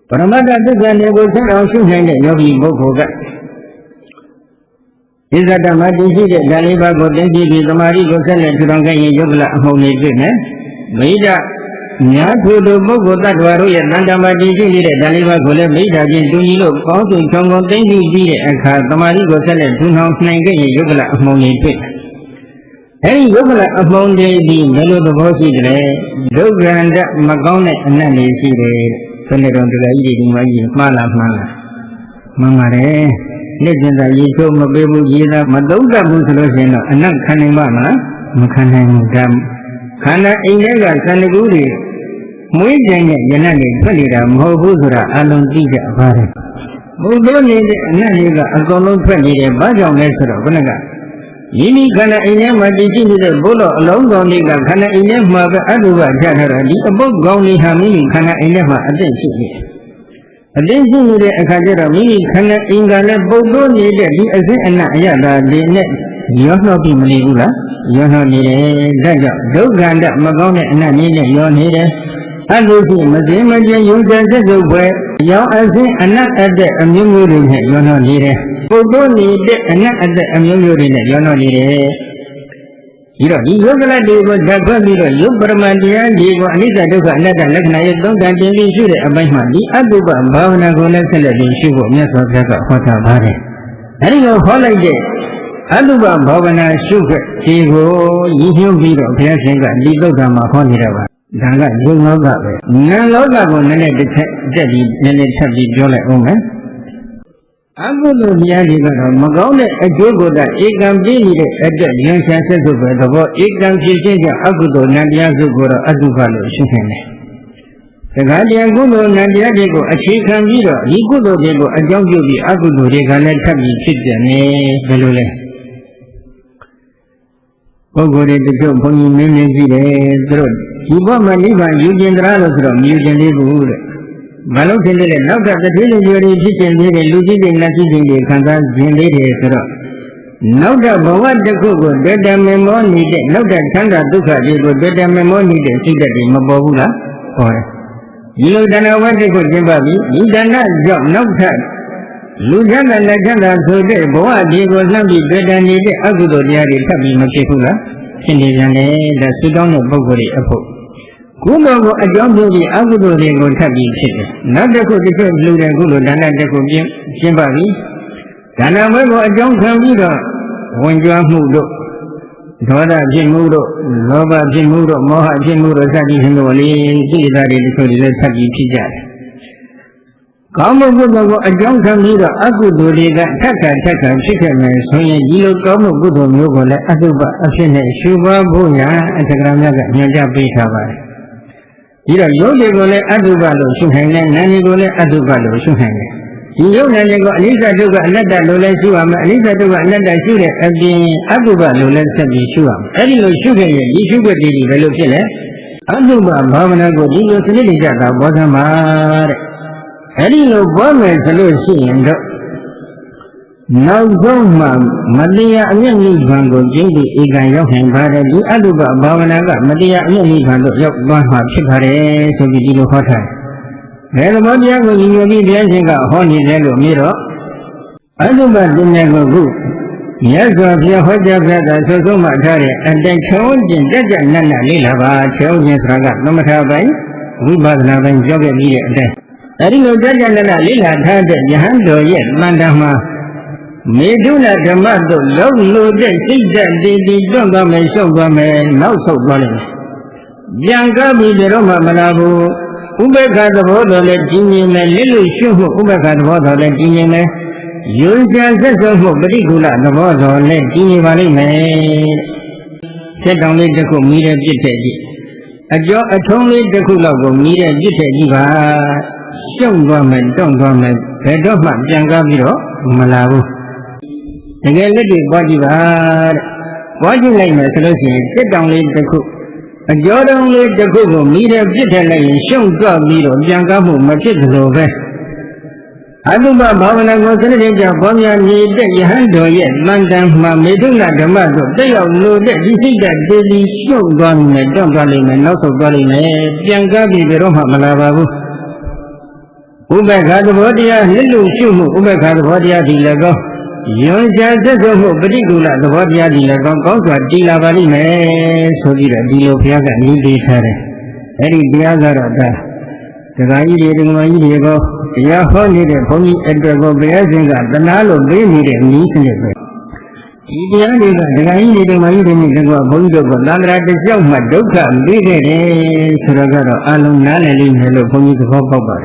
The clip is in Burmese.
ပရမတ္တသစ္စာတွေကိုဆက်အောင်ရှုနိုင်တဲ့ယောဂီပုဂ္ဂိုလ်ကဣဇဒမတည်ရှိတဲ့ဓာတ်လေးပါးကိုသိသိပြီးသမာဓိကိုဆက်လက်ထူထောင်ခဲ့ရင်ယုတ်ကလအမှုန်တွေတွေ့မယ်မိဒ္ဒများသူတို့ပုဂ္ဂိုလ်တ attva တို့ရဲ့တန်တမာတည်ရှိနေတဲ့ဓာတ်လေးပါးကိုလည်းမိဒ္ဒချင်းတူညီလို့ပေါင်းစုံခြုံငုံသိသိပြီးတဲ့အခါသမာဓိကိုဆက်လက်ထူထောင်နိုင်ခဲ့ရင်ယုတ်ကလအမှုန်တွေတွေ့အဲဒီယုတ်ကလအမှုန်တွေဒီဘယ်လိုသဘောရှိတယ်ဒုက္ခန္တမကောင်းတဲ့အနတ်တွေရှိတယ်ဘယ်နဲ့တော့ဒီကကြီးဒီမကြီးမှားလားမှန်ပါတယ်လက်ကျင်သာရေချိုးမပေးဘူးရေသာမသုံးတတ်ဘူးဆိုလို့ရှိရင်တော့အနတ်ခံနိုင်မှာမလားမခံနိုင်ဘူးဒါခန္ဓာအိမ်ထဲကသန္တကူတွေမွေးကြတဲ့ယနတ်တွေထွက်နေတာမဟုတ်ဘူးဆိုတာအလုံးသိကြပါတယ်ဘုဒ္ဓနေတဲ့အနတ်တွေကအကုန်လုံးထွက်နေတယ်ဘာကြောင့်လဲဆိုတော့ဘုရားကမိမိခန္ဓာအိမ်ထဲမှာတည်ရှိနေတဲ့ဘုလို့အလုံးစုံတွေကခန္ဓာအိမ်ထဲမှာပဲအတုပချထားတော့ဒီအပုတ်ကောင်းတွေဟာမိမိခန္ဓာအိမ်ထဲမှာအသိရှိနေတယ်အသိရှိနေတဲ့အခါကျတော့မိမိခန္ဓာအိမ်ကလည်းပုတ်လို့နေတဲ့ဒီအစစ်အနတ်အရသာတွေနဲ့ရောနှောပြီးမနေဘူးလားရောနှောနေတယ်ဒါကြောင့်ဒုက္ခန္တမကောင်းတဲ့အနတ်နည်းနဲ့ရောနေတယ်အတုရှိမစင်မကျင်ယုံကြည်စက်စုပ်ပဲရောအစစ်အနတ်အတဲ့အမျိုးမျိုးတွေနဲ့ရောနှောနေတယ်ပုတ်လို့နေတဲ့အနတ်အတဲ့အမျိုးမျိုးတွေနဲ့ရောနှောနေတယ်ဒီတော့ဒီယုတ်ကလတ်တွေကိုဓာတ်ခွက်ပြီးတော့ယုတ်ပရမတရားတွေကိုအနိစ္စဒုက္ခအနတ္တလက္ခဏာရဲ့သုံးတန်တင်ပြီးရှုတဲ့အပိုင်းမှာဒီအတုပဘာဝနာကိုလည်းဆက်လက်ပြီးရှုဖို့မြတ်စွာဘုရားကဟောထားပါတယ်။အဲဒီလိုဟောလိုက်တဲ့အတုပဘာဝနာရှုခဲ့ဒီကိုရည်ညွှန်းပြီးတော့ဘုရားရှင်ကဒီသုဒ္ဓမှာဟောနေတာပါ။ဒါကယုံလောကပဲ။နာလောကကိုနည်းနည်းတစ်ချက်တက်ပြီးနည်းနည်းထပ်ပြီးပြောလိုက်အောင်မယ်။အကုသိုလ်တရားတွေကတော့မကောင်းတဲ့အကျိုးကိုယ်ဧကံပြည့်နေတဲ့အတွက်ဉာဏ်ရှာဆက်စုပ်ပဲသဘောဧကံဖြစ်ခြင်းကြောင့်အကုသိုလ်နံတရားစုကိုတော့အတုပလို့ရှင်းနေတယ်။တခါတည်းကုသိုလ်နံတရားတွေကိုအခြေခံပြီးတော့ဒီကုသိုလ်တွေကိုအကြောင်းပြုပြီးအကုသိုလ်တွေကလည်းထပ်ပြီးဖြစ်ပြန်နေဘယ်လိုလဲ။ပုဂ္ဂိုလ်တွေတချို့ဘုန်းကြီးမင်းကြည့်တယ်သူတို့ဒီဘဝမှာနိဗ္ဗာန်ယူကျင်သလားလို့ဆိုတော့မယူကျင်သေးဘူးတဲ့မလုံးထင်တဲ့နောက်ထပ်တစ်သေးလေးမျိုးတွေဖြစ်ခြင်းလေးတွေလူကြီးတွေနတ်ကြီးတွေခံစားခြင်းလေးတွေဆိုတော့နောက်ထပ်ဘဝတစ်ခုကိုတွေ့တယ်မမောနေတဲ့နောက်ထပ်ချမ်းသာဒုက္ခတွေကိုတွေ့တယ်မမောနေတဲ့စိတ်ဓာတ်တွေမပေါ်ဘူးလားပေါ်တယ်ဒီလိုတဏှာဝတ္တကိုကျင့်ပါပြီဒီတဏှာကြောင့်နောက်ထပ်လူချမ်းသာလက်ချမ်းသာဆိုတဲ့ဘဝတွေကိုလှမ်းပြီးတွေ့တယ်နေတဲ့အကုသိုလ်တရားတွေထပ်ပြီးမဖြစ်ဘူးလားဖြစ်နေပြန်တယ်ဒါသုတောင်းတဲ့ပုဂ္ဂိုလ်တွေအဖို့ကုသိုလ်ကိုအကြောင်းပြုပြီးအကုသိုလ်တွေကိုထပ်ပြီးဖြစ်တယ်။နောက်တစ်ခုတစ်ခုလူတဲ့ကုသိုလ်ဒါနတစ်ခုကျင်းပပြီးဒါနဘွဲကိုအကြောင်းခံပြီးတော့ဝင်ကြွားမှုတို့ဒေါသဖြစ်မှုတို့လောဘဖြစ်မှုတို့မောဟဖြစ်မှုတို့စသည်ဖြင့်လို့လေစိတ်ဓာတ်တွေတစ်ခုတွေလည်းထပ်ပြီးဖြစ်ကြတယ်။ကောင်းမှုကုသိုလ်ကိုအကြောင်းခံပြီးတော့အကုသိုလ်တွေကထပ်ခါဖြစ်ခဲ့မယ်ဆိုရင်ဒီလိုကောင်းမှုကုသိုလ်မျိုးကိုလည်းအတုပအဖြစ်နဲ့ရှုပွားဖို့ရအထက်ကရာမြတ်ကညွှန်ကြားပေးထားပါတယ်။ဒီတော့ယုတ်တွေကိုလည်းအတုပလို့ရှုနိုင်တယ်နာမ်တွေကိုလည်းအတုပလို့ရှုနိုင်တယ်ဒီယုတ်နာမ်တွေကိုအနိစ္စဒုက္ခအနတ္တလို့လည်းရှုရမယ်အနိစ္စဒုက္ခအနတ္တရှုတဲ့အပြင်အတုပလို့လည်းဆက်ပြီးရှုရမယ်အဲ့ဒီလိုရှုခဲ့ရင်ဒီရှုွက်တည်းဘယ်လိုဖြစ်လဲအတုပဘာဝနာကိုဒီလိုစနစ်တကျတာဘောဓမှာတဲ့အဲ့ဒီလိုဘောမယ်ဆိုလို့ရှိရင်တော့နောက်ဆုံးမှမတရားအမျက်နိဗ္ဗာန်ကိုကျင့်ပြီးဧကံရောက်နိုင်ပါတယ်ဒီအတုပဘာဝနာကမတရားအမျက်နိဗ္ဗာန်တို့ရောက်သွားမှာဖြစ်ပါတယ်ဆိုပြီးဒီလိုဟောထားတယ်ဘယ်သဘောတရားကိုညီညွတ်ပြီးဘုရားရှင်ကဟောနေတယ်လို့မြည်တော့အတုပပညာကိုခုမြတ်စွာဘုရားဟောကြားပြတာဆိုဆုံးမှထားတဲ့အတိုင်းချုံကျင်တက်ကြနတ်နတ်လေးလာပါချုံကျင်ဆိုတာကသမထပိုင်းဝိပဿနာပိုင်းပြောခဲ့ပြီးတဲ့အတိုင်းအဲဒီလိုတက်ကြနတ်နတ်လေးလာထားတဲ့ယဟန်တော်ရဲ့တန်တမှာမေတုလဓမ္မတို့လုံးလို့တဲ့စိတ်ဓာတ်တည်တည်တွန့်သွားမယ်ရှုံ့သွားမယ်နောက်ဆုတ်သွားလိမ့်မယ်ပြန်ကားပြီးတော့မှမလာဘူးဥပေက္ခသဘောတော်လည်းကြီးမြင်မယ်လက်လို့ရှုမှုဥပေက္ခသဘောတော်လည်းကြီးမြင်မယ်ယုံကြည်ဆက်စုပ်မှုပฏิကူလသဘောတော်လည်းကြီးမြင်ပါလိမ့်မယ်ဆက်တောင်လေးတစ်ခုမီးတဲ့ပြစ်တဲ့ကြီးအကျော်အထုံးလေးတစ်ခုလောက်ကိုမီးတဲ့ပြစ်တဲ့ကြီးပါရှုံ့သွားမယ်တွန့်သွားမယ်ဘယ်တော့မှပြန်ကားပြီးတော့မလာဘူးတကယ်လက်တွေပွားကြည့်ပါတဲ့ပွားကြည့်လိုက်မယ်ဆိုလို့ရှိရင်တစ်တောင်လေးတစ်ခုအကျော်တောင်လေးတစ်ခုကိုမီးတဲ့ပြစ်ထည့်လိုက်ရင်ရှုံ့သွားပြီးတော့ပြန်ကားမှုမဖြစ်သလိုပဲအတုပဘာဝနာကိုစနစ်တကျပွားများနေတဲ့ယဟန်တော်ရဲ့တန်တန်မှမေတုလဓမ္မတို့တက်ရောက်လို့တဲ့ဒီစိတ်ဓာတ်တည်တည်ရှုံ့သွားမယ်တွန့်သွားလိမ့်မယ်နောက်ဆုတ်သွားလိမ့်မယ်ပြန်ကားပြီးဘယ်တော့မှမလာပါဘူး ဥပ္ပခါသဘောတရားလစ်လို့ရှုမှုဥပ္ပခါသဘောတရားဒီလည်းကောယွန်ရှာသက်သောမှုပဋိကူလသဘောတရားဒီလည်းကောင်းစွာတည်လာပါလိမ့်မယ်ဆိုပြီးတော့ဒီလိုဘုရားကနည်းပေးထားတယ်အဲ့ဒီတရားကတော့ဒါဒကာကြီးတွေဒကာမကြီးတွေကောတရားဟောနေတဲ့ဘုန်းကြီးအတွက်ကိုဘုရားရှင်ကတနာလို့ပေးနေတဲ့နည်းစနစ်ပဲဒီတရားတွေကဒကာကြီးတွေဒကာမကြီးတွေနဲ့တကွဘုန်းကြီးတို့ကသန္တရာတစ်ကြောက်မှဒုက္ခပြီးခဲ့တယ်ဆိုတော့ကတော့အလုံးနားလည်လိမ့်မယ်လို့ဘုန်းကြီးသဘောပေါက်ပါတယ်